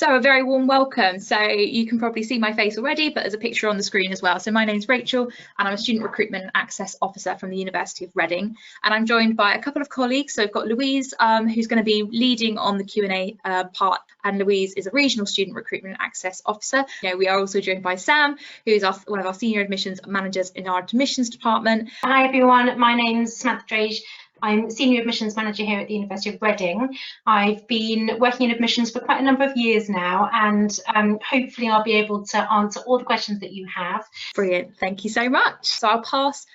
So a very warm welcome. So you can probably see my face already, but there's a picture on the screen as well. So my name's Rachel and I'm a Student Recruitment and Access Officer from the University of Reading. And I'm joined by a couple of colleagues. So I've got Louise, who's going to be leading on the Q&A part. And Louise is a Regional Student Recruitment and Access Officer. We are also joined by Sam, who is one of our Senior Admissions Managers in our Admissions Department. Hi everyone, my name's Samantha Drage. I'm Senior Admissions Manager here at the University of Reading. I've been working in admissions for quite a number of years now, and hopefully I'll be able to answer all the questions that you have. Brilliant, thank you so much. So I'll pass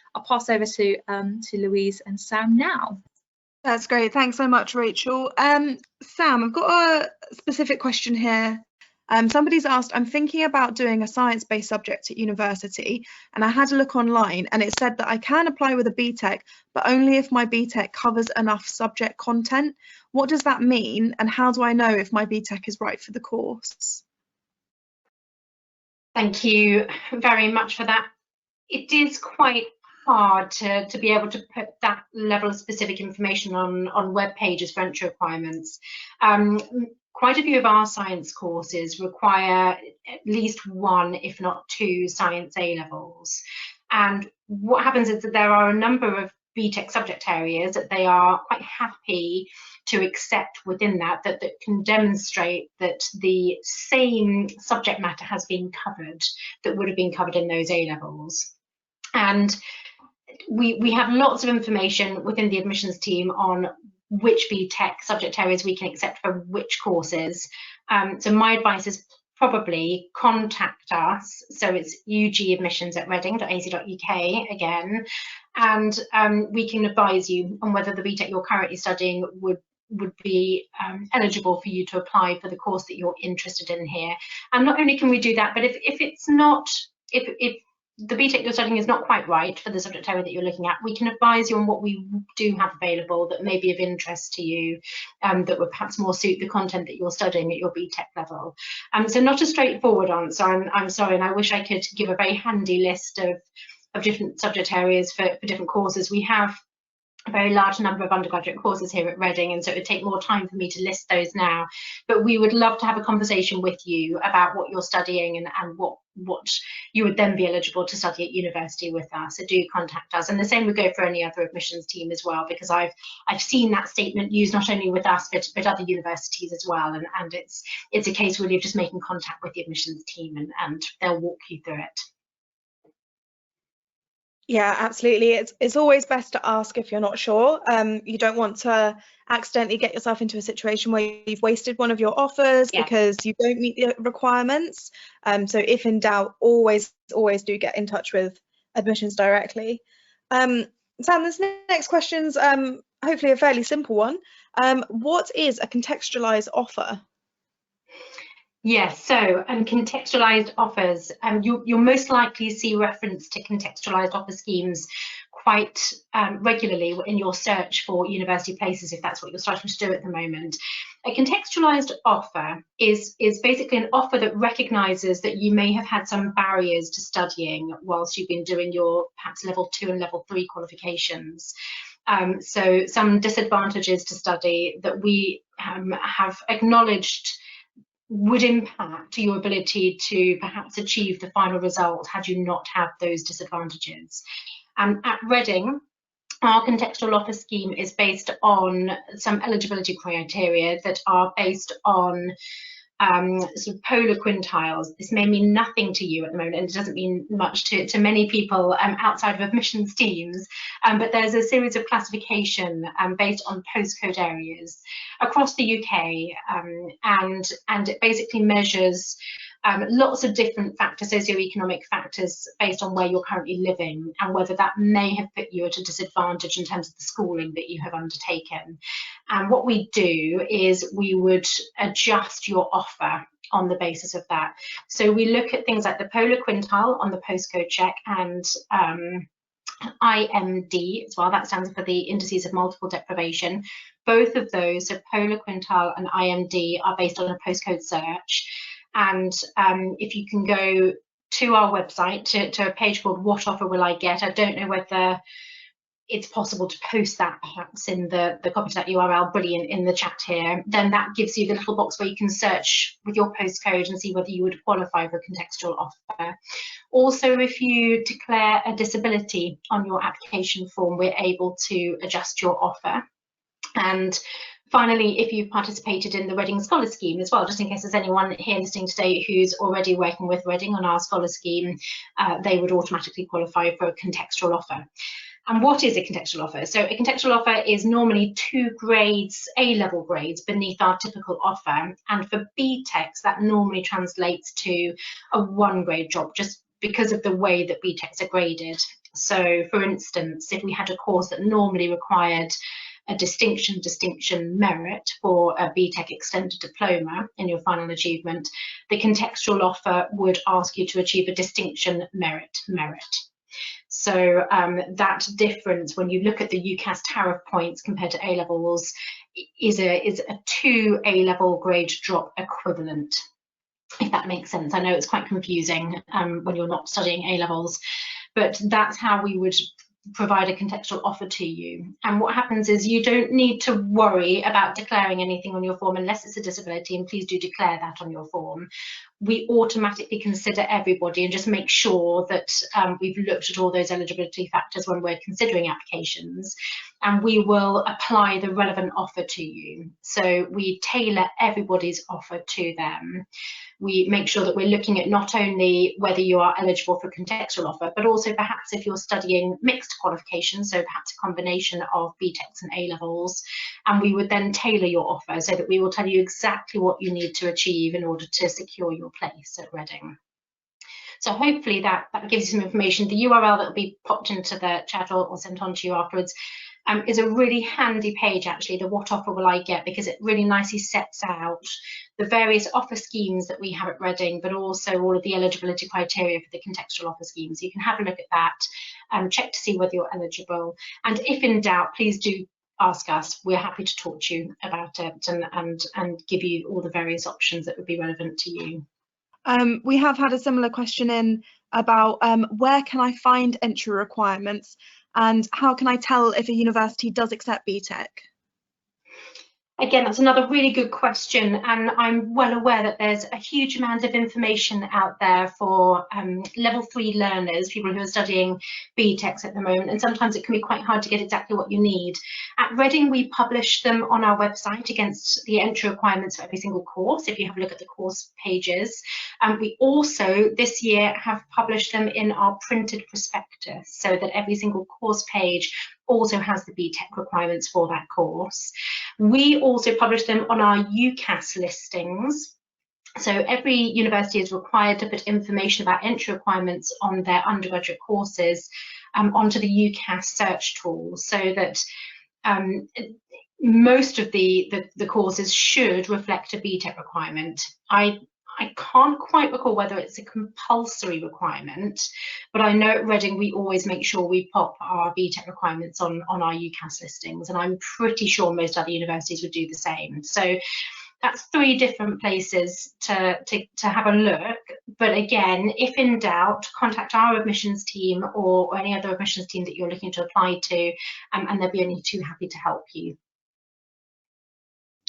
over to Louise and Sam now. That's great, thanks so much, Rachel. Sam, I've got a specific question here. Somebody's asked, I'm thinking about doing a science-based subject at university, and I had a look online and it said that I can apply with a BTEC, but only if my BTEC covers enough subject content. What does that mean, and how do I know if my BTEC is right for the course? Thank you very much for that. It is quite hard to be able to put that level of specific information on web pages for entry requirements. Quite a few of our science courses require at least one, if not two, science A-levels. And what happens is that there are a number of BTEC subject areas that they are quite happy to accept within that can demonstrate that the same subject matter has been covered that would have been covered in those A-levels. And we have lots of information within the admissions team on which BTEC subject areas we can accept for which courses. So my advice is probably contact us. So it's ugadmissions@reading.ac.uk again, and we can advise you on whether the BTEC you're currently studying would be eligible for you to apply for the course that you're interested in here. And not only can we do that, but if it's not, if the BTEC you're studying is not quite right for the subject area that you're looking at, we can advise you on what we do have available that may be of interest to you, that would perhaps more suit the content that you're studying at your BTEC level. So not a straightforward answer, I'm sorry, and I wish I could give a very handy list of different subject areas for different courses. We have a very large number of undergraduate courses here at Reading, and so it would take more time for me to list those now, but we would love to have a conversation with you about what you're studying and what you would then be eligible to study at university with us. So do contact us, and the same would go for any other admissions team as well, because I've seen that statement used not only with us but other universities as well, and it's a case really of just making contact with the admissions team and they'll walk you through it. Yeah, absolutely. It's always best to ask if you're not sure. You don't want to accidentally get yourself into a situation where you've wasted one of your offers because you don't meet the requirements. So if in doubt, always do get in touch with admissions directly. Sam, this next question's hopefully a fairly simple one. What is a contextualized offer? Yes, so contextualised offers, you'll most likely see reference to contextualised offer schemes quite regularly in your search for university places, if that's what you're starting to do at the moment. A contextualised offer is basically an offer that recognises that you may have had some barriers to studying whilst you've been doing your perhaps level 2 and level 3 qualifications. So some disadvantages to study that we have acknowledged would impact your ability to perhaps achieve the final result had you not had those disadvantages. At Reading, our contextual offer scheme is based on some eligibility criteria that are based on sort of polar quintiles. This may mean nothing to you at the moment, and it doesn't mean much to many people outside of admissions teams, but there's a series of classification based on postcode areas across the UK, and it basically measures lots of different factors, socioeconomic factors, based on where you're currently living and whether that may have put you at a disadvantage in terms of the schooling that you have undertaken. And what we do is we would adjust your offer on the basis of that. So we look at things like the polar quintile on the postcode check and IMD as well. That stands for the indices of multiple deprivation. Both of those, so polar quintile and IMD, are based on a postcode search. And if you can go to our website to a page called What Offer Will I Get? I don't know whether it's possible to post that perhaps in the copy to that URL, brilliant, in the chat here, then that gives you the little box where you can search with your postcode and see whether you would qualify for a contextual offer. Also, if you declare a disability on your application form, we're able to adjust your offer. And finally, if you've participated in the Reading Scholar Scheme as well, just in case there's anyone here listening today who's already working with Reading on our Scholar Scheme, they would automatically qualify for a contextual offer. And what is a contextual offer? So a contextual offer is normally 2 grades, A-level grades, beneath our typical offer. And for BTECs, that normally translates to a 1-grade job, just because of the way that BTECs are graded. So for instance, if we had a course that normally required a distinction merit for a BTEC extended diploma in your final achievement, the contextual offer would ask you to achieve a distinction merit. So that difference, when you look at the UCAS tariff points compared to A-levels, is a 2 A-level grade drop equivalent, if that makes sense. I know it's quite confusing when you're not studying A-levels, but that's how we would provide a contextual offer to you. And what happens is you don't need to worry about declaring anything on your form unless it's a disability, and please do declare that on your form. We automatically consider everybody and just make sure that we've looked at all those eligibility factors when we're considering applications, and we will apply the relevant offer to you. So we tailor everybody's offer to them. We make sure that we're looking at not only whether you are eligible for a contextual offer, but also perhaps if you're studying mixed qualifications, so perhaps a combination of BTECs and A-levels, and we would then tailor your offer so that we will tell you exactly what you need to achieve in order to secure your place at Reading. So hopefully that gives you some information. The URL that will be popped into the chat or sent on to you afterwards is a really handy page, actually, the What Offer Will I Get, because it really nicely sets out the various offer schemes that we have at Reading, but also all of the eligibility criteria for the contextual offer scheme. So you can have a look at that and check to see whether you're eligible. And if in doubt, please do ask us. We're happy to talk to you about it and give you all the various options that would be relevant to you. We have had a similar question in about where can I find entry requirements and how can I tell if a university does accept BTEC? Again, that's another really good question, and I'm well aware that there's a huge amount of information out there for level 3 learners, people who are studying BTECs at the moment, and sometimes it can be quite hard to get exactly what you need. At Reading, we publish them on our website against the entry requirements for every single course, if you have a look at the course pages. We also, this year, have published them in our printed prospectus, so that every single course page also has the BTEC requirements for that course. We also publish them on our UCAS listings. So every university is required to put information about entry requirements on their undergraduate courses onto the UCAS search tool, so that most of the courses should reflect a BTEC requirement. I can't quite recall whether it's a compulsory requirement, but I know at Reading we always make sure we pop our BTEC requirements on our UCAS listings, and I'm pretty sure most other universities would do the same. So that's 3 different places to have a look. But again, if in doubt, contact our admissions team or any other admissions team that you're looking to apply to, and they'll be only too happy to help you.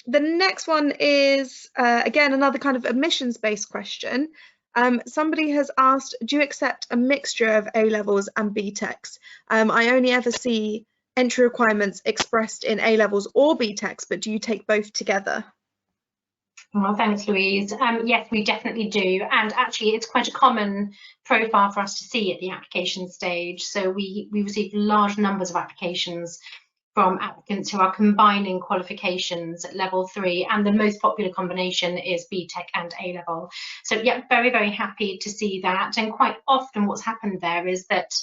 The next one is, again, another kind of admissions-based question. Somebody has asked, do you accept a mixture of A-levels and BTECs? I only ever see entry requirements expressed in A-levels or BTECs, but do you take both together? Well, thanks, Louise. Yes, we definitely do. And actually, it's quite a common profile for us to see at the application stage. So we receive large numbers of applications from applicants who are combining qualifications at level 3, and the most popular combination is BTEC and A-level. So yeah, very, very happy to see that. And quite often what's happened there is that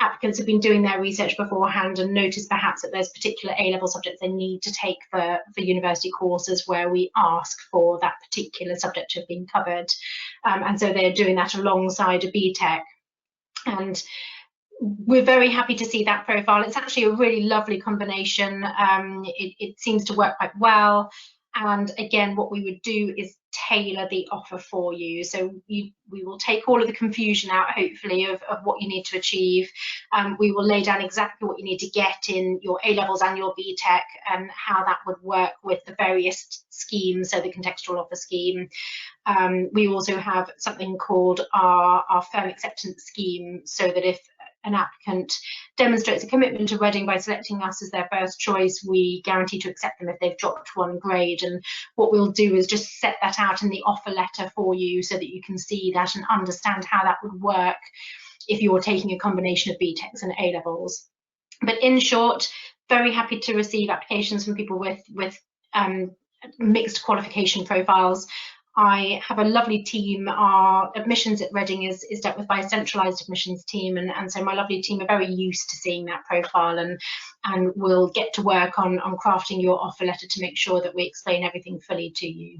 applicants have been doing their research beforehand and noticed perhaps that there's particular A-level subjects they need to take for university courses where we ask for that particular subject to have been covered. And so they're doing that alongside a BTEC. And we're very happy to see that profile. It's actually a really lovely combination. It seems to work quite well. And again, what we would do is tailor the offer for you. So we will take all of the confusion out, hopefully, of what you need to achieve. We will lay down exactly what you need to get in your A-levels and your BTEC, and how that would work with the various schemes, so the contextual offer scheme. We also have something called our firm acceptance scheme, so that if an applicant demonstrates a commitment to Reading by selecting us as their first choice, we guarantee to accept them if they've dropped 1 grade. And what we'll do is just set that out in the offer letter for you, so that you can see that and understand how that would work if you're taking a combination of BTECs and A-levels. But in short, very happy to receive applications from people with mixed qualification profiles. I have a lovely team. Our admissions at Reading is dealt with by a centralised admissions team, and so my lovely team are very used to seeing that profile, and we'll get to work on crafting your offer letter to make sure that we explain everything fully to you.